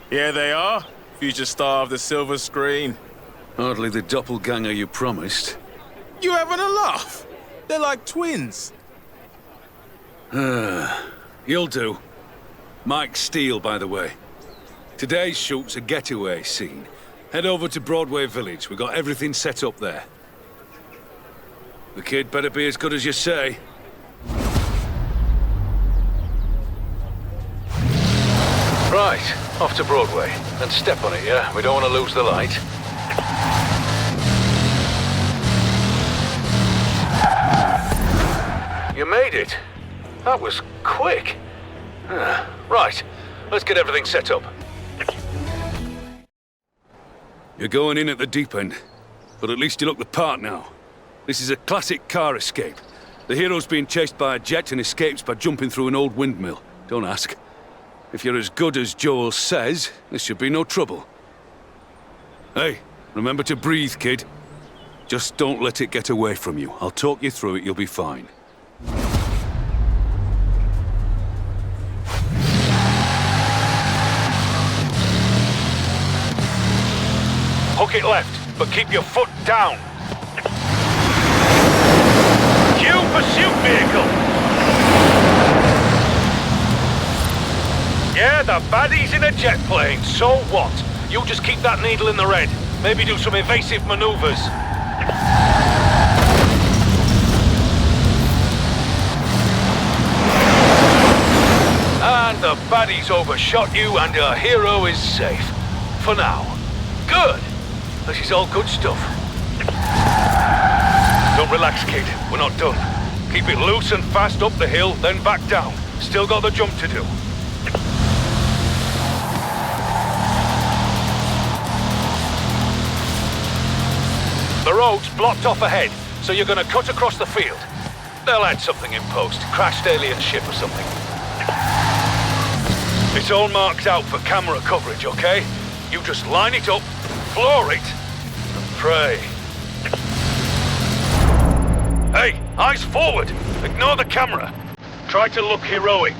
Here they are, future star of the silver screen. Hardly the doppelganger you promised. You having a laugh? They're like twins. You'll do. Mike Steele, by the way. Today's shoot's a getaway scene. Head over to Broadway Village. We got everything set up there. The kid better be as good as you say. Right, off to Broadway. And step on it, yeah? We don't want to lose the light. You made it. That was quick. Right, let's get everything set up. You're going in at the deep end, but at least you look the part now. This is a classic car escape. The hero's being chased by a jet and escapes by jumping through an old windmill. Don't ask. If you're as good as Joel says, this should be no trouble. Hey, remember to breathe, kid. Just don't let it get away from you. I'll talk you through it, you'll be fine. Hook it left, but keep your foot down. Cue pursuit vehicle! Yeah, the baddie's in a jet plane, so what? You just keep that needle in the red. Maybe do some evasive maneuvers. And the baddie's overshot you and your hero is safe. For now. Good! This is all good stuff. Don't relax, kid. We're not done. Keep it loose and fast up the hill, then back down. Still got the jump to do. The road's blocked off ahead, so you're gonna cut across the field. They'll add something in post. Crashed alien ship or something. It's all marked out for camera coverage, okay? You just line it up, floor it, and pray. Hey, eyes forward! Ignore the camera. Try to look heroic.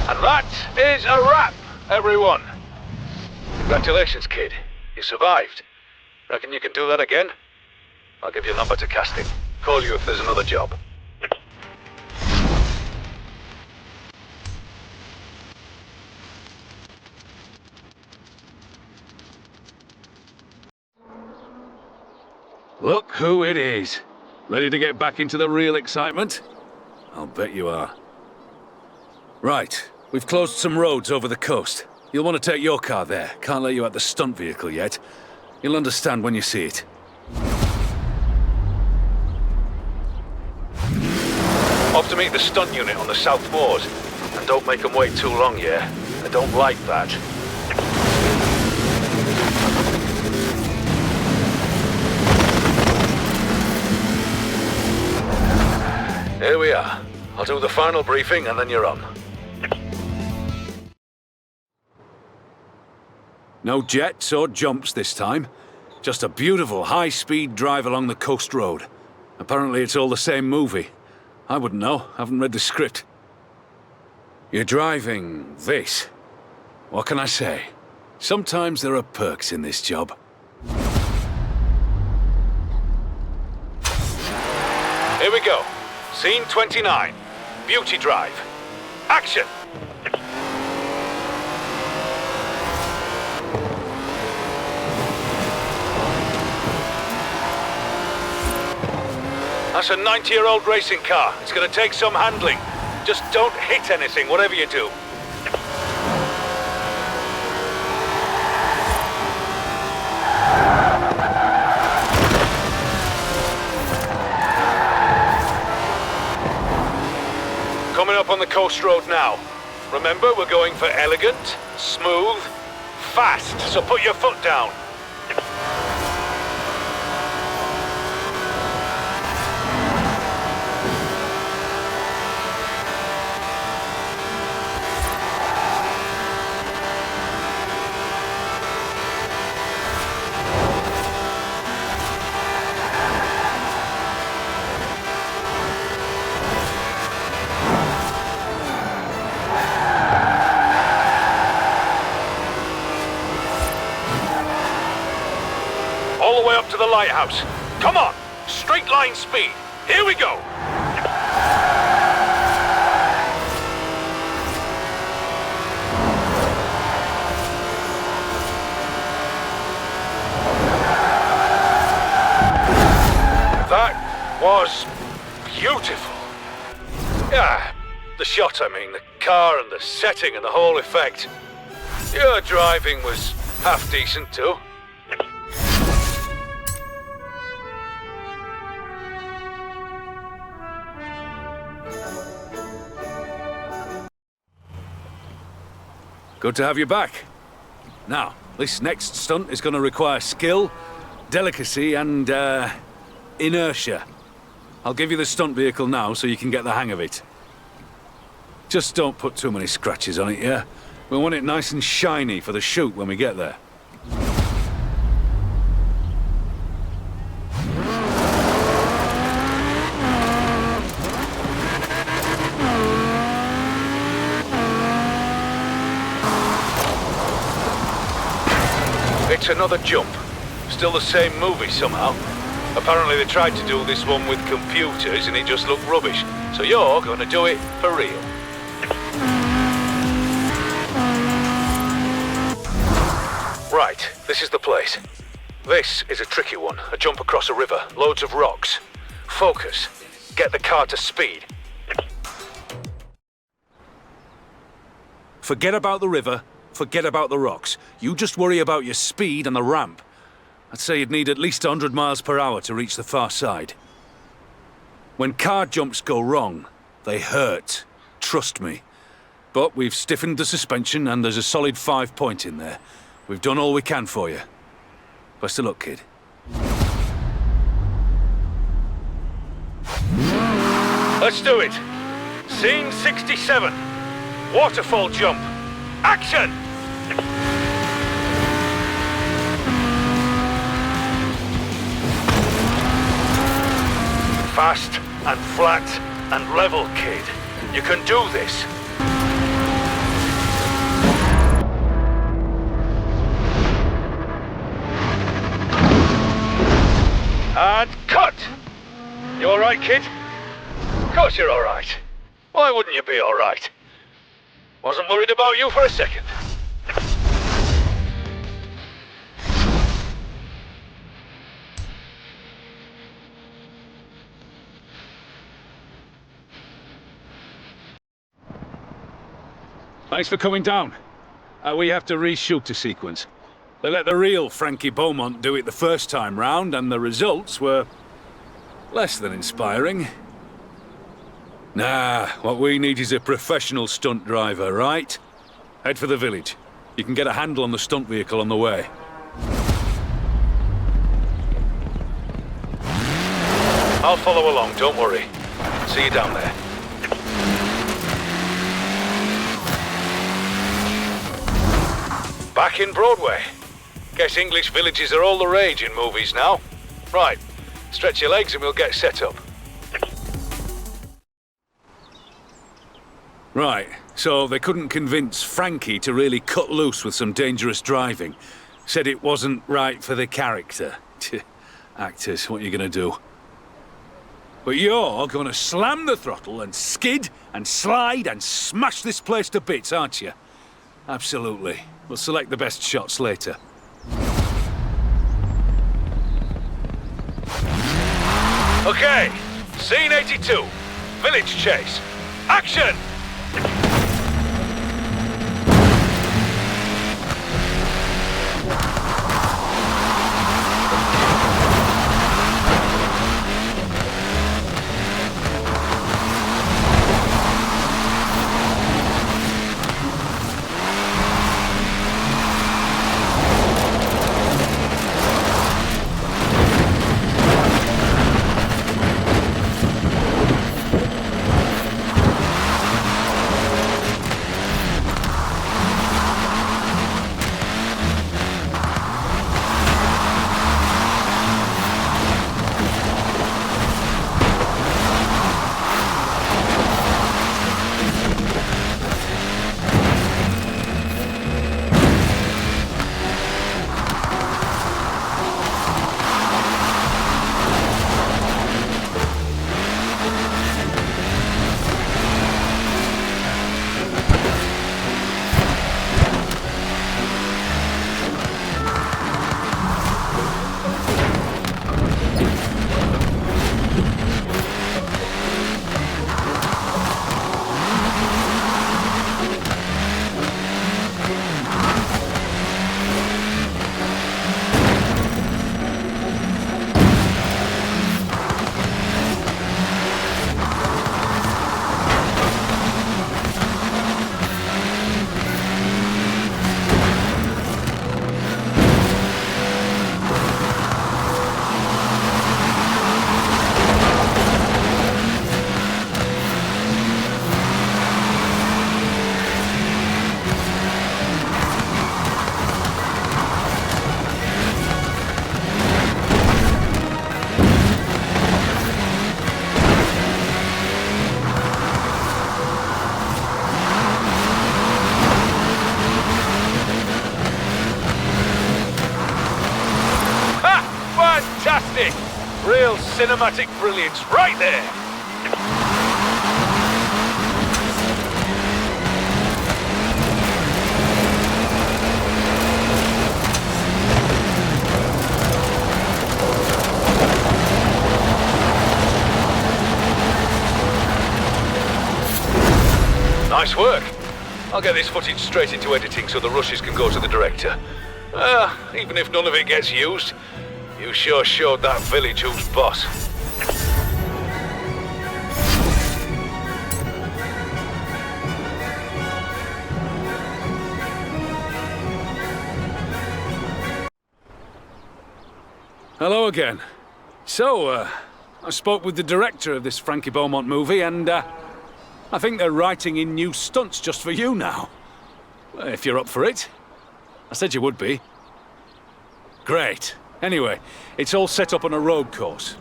And that is a wrap, everyone. Congratulations, kid. You survived. Reckon you can do that again? I'll give you a number to casting. Call you if there's another job. Look who it is. Ready to get back into the real excitement? I'll bet you are. Right, we've closed some roads over the coast. You'll want to take your car there. Can't let you out the stunt vehicle yet. You'll understand when you see it. Off to meet the stunt unit on the South Moors. And don't make them wait too long, yeah? I don't like that. Here we are. I'll do the final briefing and then you're on. No jets or jumps this time. Just a beautiful high-speed drive along the coast road. Apparently it's all the same movie. I wouldn't know, haven't read the script. You're driving this. What can I say? Sometimes there are perks in this job. Here we go. Scene 29. Beauty Drive. Action! That's a 90-year-old racing car. It's gonna take some handling. Just don't hit anything, whatever you do. Coming up on the coast road now. Remember, we're going for elegant, smooth, fast, so put your foot down. to the lighthouse. Come on, straight line speed. Here we go. That was beautiful. Yeah, the shot, I mean, the car and the setting and the whole effect. Your driving was half decent too. Good to have you back. Now, this next stunt is going to require skill, delicacy, and, inertia. I'll give you the stunt vehicle now so you can get the hang of it. Just don't put too many scratches on it, yeah? We want it nice and shiny for the shoot when we get there. It's another jump. Still the same movie somehow. Apparently they tried to do this one with computers and it just looked rubbish. So you're going to do it for real. Right, this is the place. This is a tricky one. A jump across a river, loads of rocks. Focus. Get the car to speed. Forget about the river. Forget about the rocks. You just worry about your speed and the ramp. I'd say you'd need at least 100 miles per hour to reach the far side. When car jumps go wrong, they hurt. Trust me. But we've stiffened the suspension and there's a solid 5-point in there. We've done all we can for you. Best of luck, kid. Let's do it. Scene 67. Waterfall jump. Action! Fast and flat and level, kid. You can do this. And cut! You all right, kid? Of course you're all right. Why wouldn't you be all right? Wasn't worried about you for a second. Thanks for coming down. We have to reshoot the sequence. They let the real Frankie Beaumont do it the first time round, and the results were less than inspiring. Nah, what we need is a professional stunt driver, right? Head for the village. You can get a handle on the stunt vehicle on the way. I'll follow along, don't worry. See you down there. Back in Broadway. Guess English villages are all the rage in movies now. Right, stretch your legs and we'll get set up. Right, so they couldn't convince Frankie to really cut loose with some dangerous driving. Said it wasn't right for the character. Actors, what are you gonna do? But you're gonna slam the throttle and skid and slide and smash this place to bits, aren't you? Absolutely. We'll select the best shots later. Okay, scene 82. Village chase. Action! cinematic brilliance right there. Nice work. I'll get this footage straight into editing so the rushes can go to the director. Even if none of it gets used, you sure showed that village who's boss. Hello again. So, I spoke with the director of this Frankie Beaumont movie and, I think they're writing in new stunts just for you now. If you're up for it. I said you would be. Great. Anyway, it's all set up on a road course.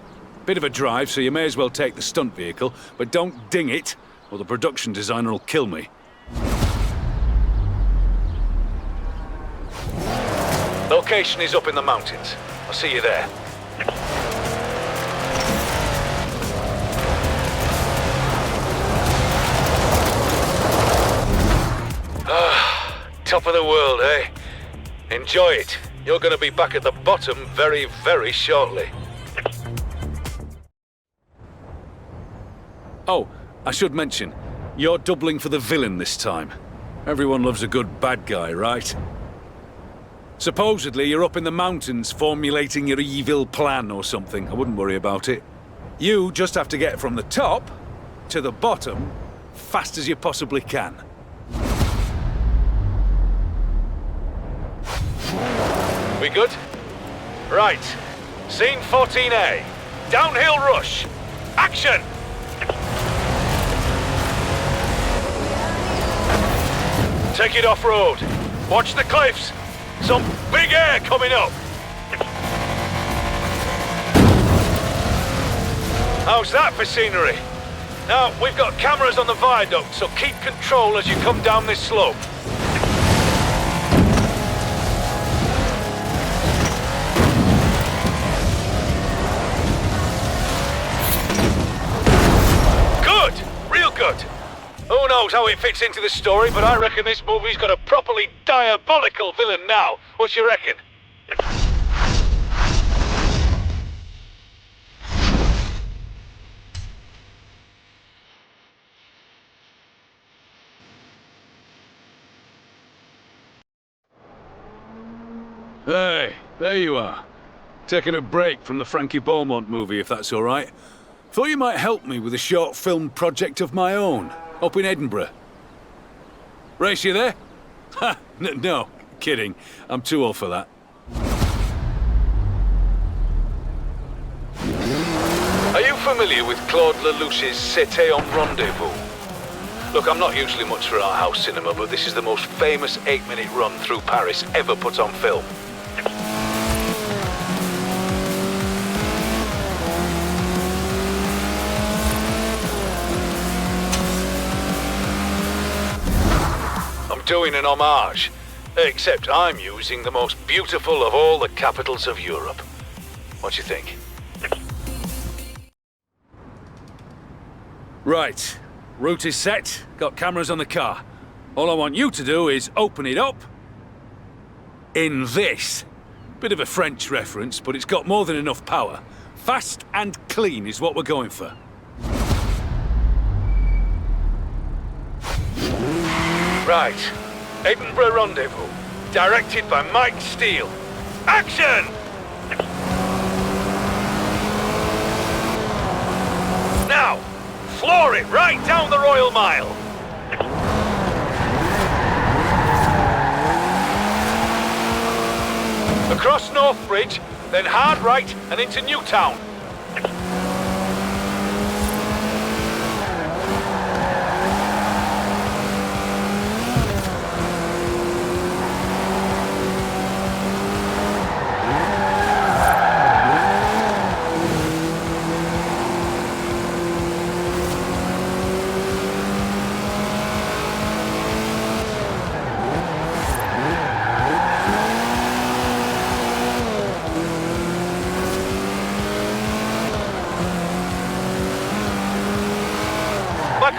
Bit of a drive, so you may as well take the stunt vehicle, but don't ding it, or the production designer will kill me. Location is up in the mountains. I'll see you there. Top of the world, eh? Enjoy it. You're gonna be back at the bottom very, very shortly. Oh, I should mention, you're doubling for the villain this time. Everyone loves a good bad guy, right? Supposedly, you're up in the mountains formulating your evil plan or something. I wouldn't worry about it. You just have to get from the top to the bottom fast as you possibly can. We good? Right. Scene 14A. Downhill rush. Action! Take it off-road. Watch the cliffs. Some big air coming up. How's that for scenery? Now, we've got cameras on the viaduct, so keep control as you come down this slope. Good. Who knows how it fits into the story, but I reckon this movie's got a properly diabolical villain now. What you reckon? Hey, there you are. Taking a break from the Frankie Beaumont movie, if that's all right. Thought you might help me with a short film project of my own, up in Edinburgh. Race, you there? Ha! No, kidding. I'm too old for that. Are you familiar with Claude Lelouch's C'était un Rendezvous? Look, I'm not usually much for art house cinema, but this is the most famous 8-minute run through Paris ever put on film. Doing an homage, except I'm using the most beautiful of all the capitals of Europe. What do you think? Right, route is set, got cameras on the car. All I want you to do is open it up in this. Bit of a French reference, but it's got more than enough power. Fast and clean is what we're going for. Right. Edinburgh Rendezvous. Directed by Mike Steele. Action! Now, floor it right down the Royal Mile. Across North Bridge, then hard right and into Newtown.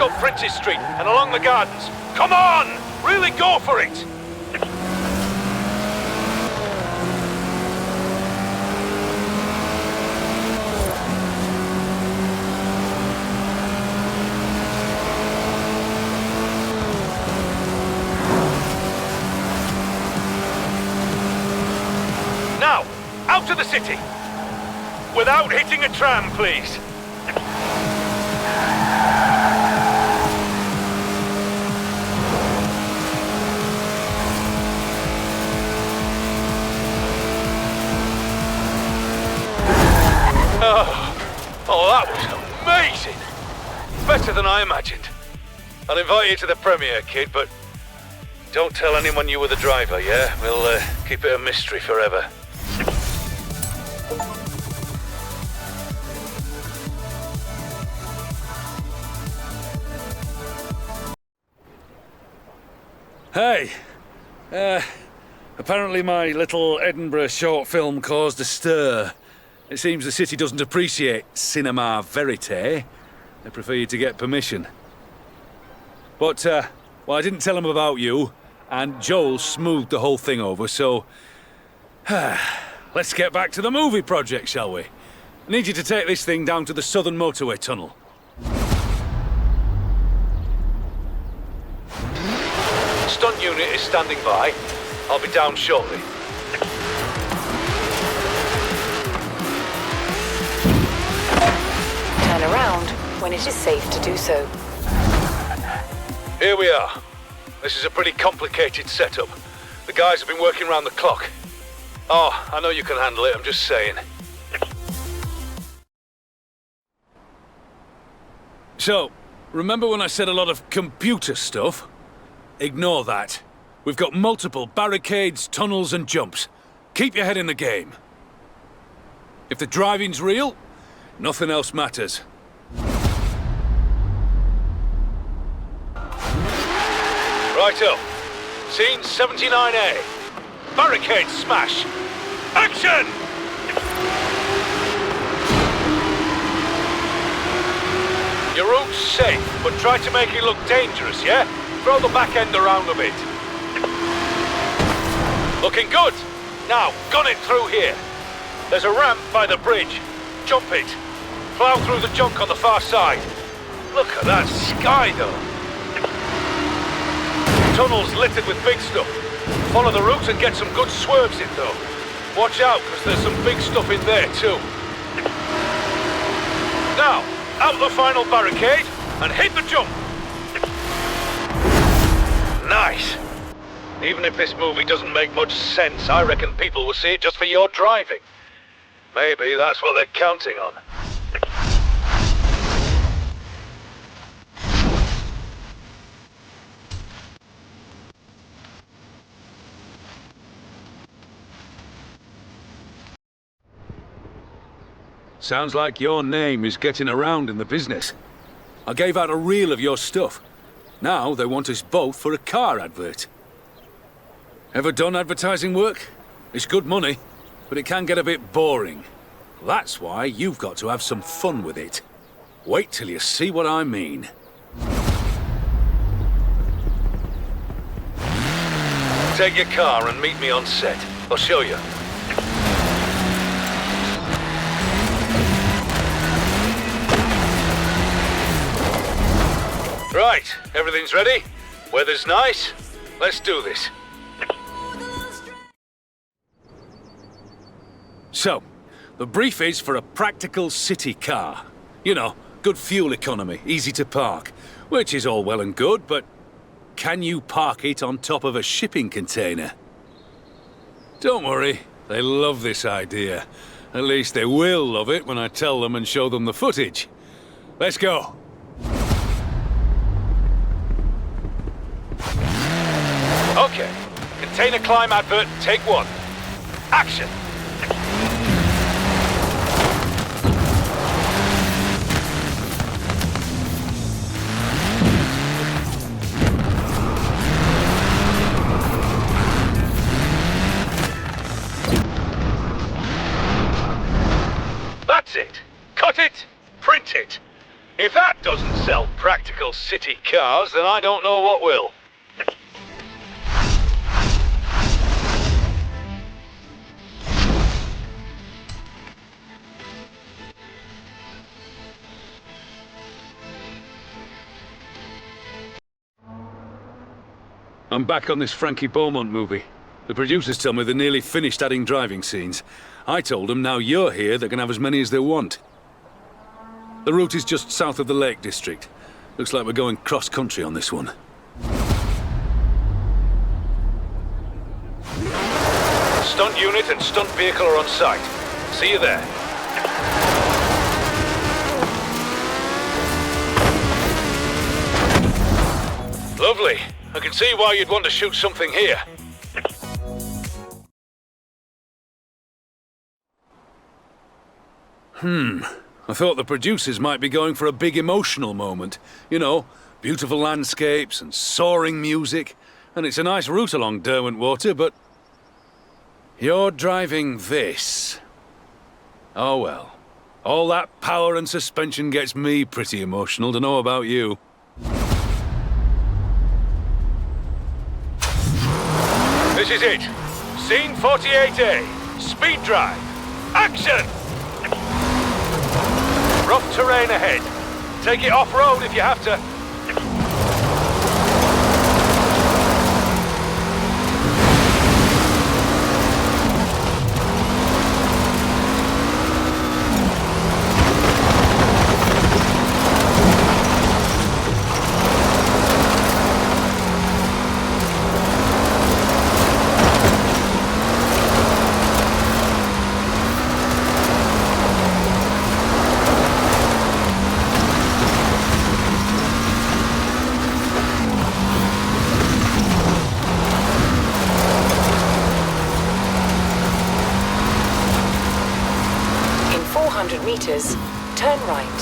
up Princess Street and along the gardens. Come on! Really go for it! Now, out to the city! Without hitting a tram, please. Oh, that was amazing! Better than I imagined. I'll invite you to the premiere, kid, but don't tell anyone you were the driver, yeah? We'll keep it a mystery forever. Hey, apparently my little Edinburgh short film caused a stir. It seems the city doesn't appreciate cinema verite. They prefer you to get permission. But, well, I didn't tell them about you, and Joel smoothed the whole thing over, so... let's get back to the movie project, shall we? I need you to take this thing down to the southern motorway tunnel. Stunt unit is standing by. I'll be down shortly. Turn around when it is safe to do so. Here we are. This is a pretty complicated setup. The guys have been working around the clock. Oh, I know you can handle it, I'm just saying. So, remember when I said a lot of computer stuff? Ignore that. We've got multiple barricades, tunnels, and jumps. Keep your head in the game. If the driving's real, nothing else matters. Righto. Scene 79A. Barricade smash. Action! Your route's safe, but try to make it look dangerous, yeah? Throw the back end around a bit. Looking good. Now, gun it through here. There's a ramp by the bridge. Jump it. Plow through the junk on the far side. Look at that sky, though. Tunnel's littered with big stuff. Follow the route and get some good swerves in, though. Watch out, because there's some big stuff in there, too. Now, out the final barricade and hit the jump. Nice. Even if this movie doesn't make much sense, I reckon people will see it just for your driving. Maybe that's what they're counting on. Sounds like your name is getting around in the business. I gave out a reel of your stuff. Now they want us both for a car advert. Ever done advertising work? It's good money, but it can get a bit boring. That's why you've got to have some fun with it. Wait till you see what I mean. Take your car and meet me on set. I'll show you. Right, everything's ready. Weather's nice. Let's do this. So, the brief is for a practical city car. You know, good fuel economy, easy to park. Which is all well and good, but can you park it on top of a shipping container? Don't worry, they love this idea. At least they will love it when I tell them and show them the footage. Let's go. Okay, container climb advert, take one. Action! That's it. Cut it, print it. If that doesn't sell practical sell city cars, then I don't know what will. I'm back on this Frankie Beaumont movie. The producers tell me they're nearly finished adding driving scenes. I told them now you're here, they can have as many as they want. The route is just south of the Lake District. Looks like we're going cross-country on this one. Stunt unit and stunt vehicle are on site. See you there. Lovely. I can see why you'd want to shoot something here. I thought the producers might be going for a big emotional moment. You know, beautiful landscapes and soaring music. And it's a nice route along Derwentwater, but... you're driving this. Oh well. All that power and suspension gets me pretty emotional, to know about you. This is it. Scene 48A. Speed drive. Action! Rough terrain ahead. Take it off-road if you have to. Meters, turn right.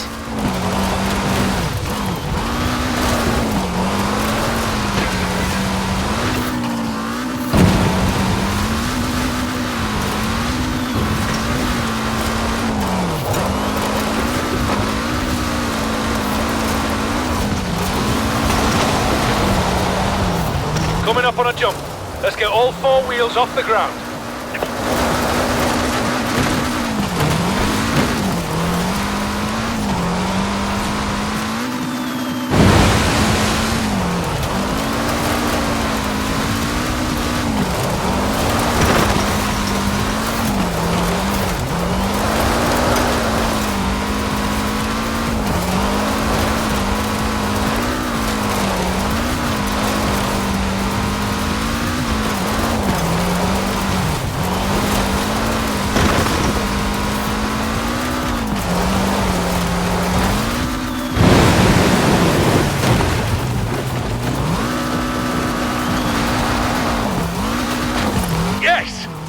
Coming up on a jump. Let's get all four wheels off the ground.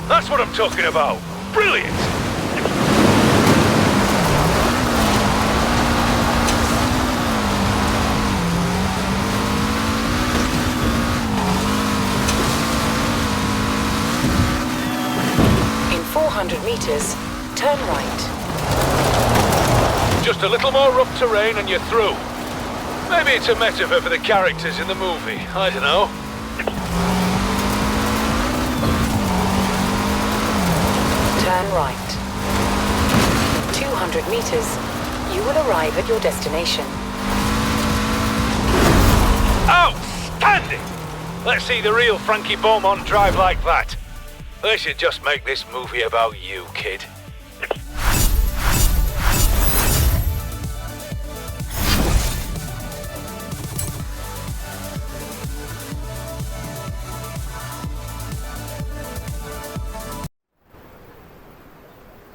That's what I'm talking about. Brilliant! In 400 meters, turn right. Just a little more rough terrain and you're through. Maybe it's a metaphor for the characters in the movie. I don't know. Turn right. 200 meters, you will arrive at your destination. Outstanding! Let's see the real Frankie Beaumont drive like that. They should just make this movie about you, kid.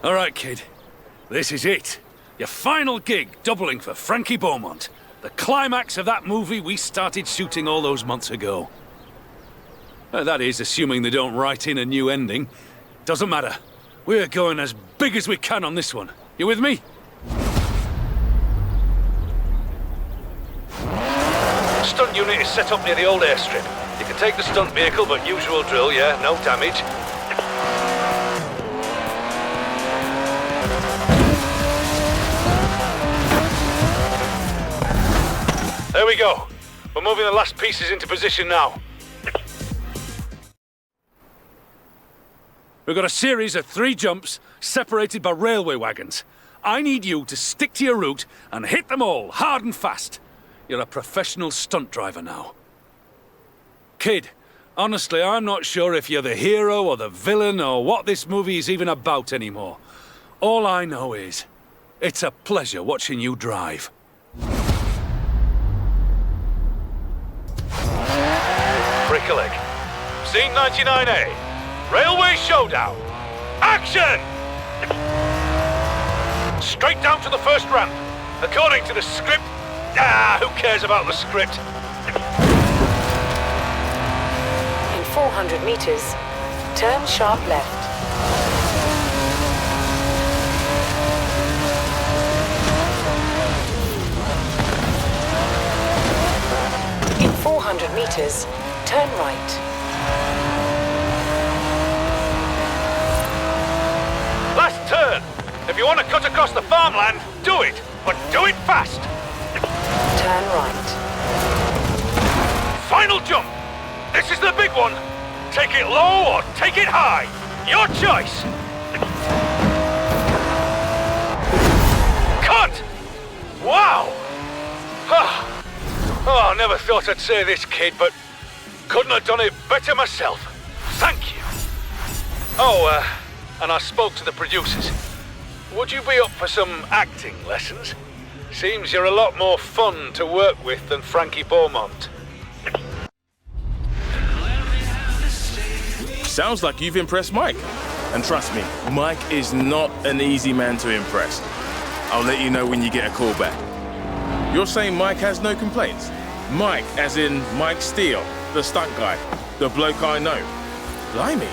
All right, kid. This is it. Your final gig, doubling for Frankie Beaumont. The climax of that movie we started shooting all those months ago. That is, assuming they don't write in a new ending. Doesn't matter. We're going as big as we can on this one. You with me? Stunt unit is set up near the old airstrip. You can take the stunt vehicle, but usual drill, yeah, no damage. There we go. We're moving the last pieces into position now. We've got a series of 3 jumps separated by railway wagons. I need you to stick to your route and hit them all hard and fast. You're a professional stunt driver now. Kid, honestly, I'm not sure if you're the hero or the villain or what this movie is even about anymore. All I know is, it's a pleasure watching you drive. Brickleg. Scene 99A. Railway Showdown. Action! Straight down to the first ramp. According to the script... who cares about the script? In 400 meters, turn sharp left. In 400 meters, turn right. Last turn! If you want to cut across the farmland, do it! But do it fast! Turn right. Final jump! This is the big one! Take it low or take it high! Your choice! Cut! Wow! Oh, never thought I'd say this, kid, but couldn't have done it better myself. Thank you. Oh, and I spoke to the producers. Would you be up for some acting lessons? Seems you're a lot more fun to work with than Frankie Beaumont. Sounds like you've impressed Mike. And trust me, Mike is not an easy man to impress. I'll let you know when you get a call back. You're saying Mike has no complaints? Mike, as in Mike Steele, the stunt guy, the bloke I know. Blimey.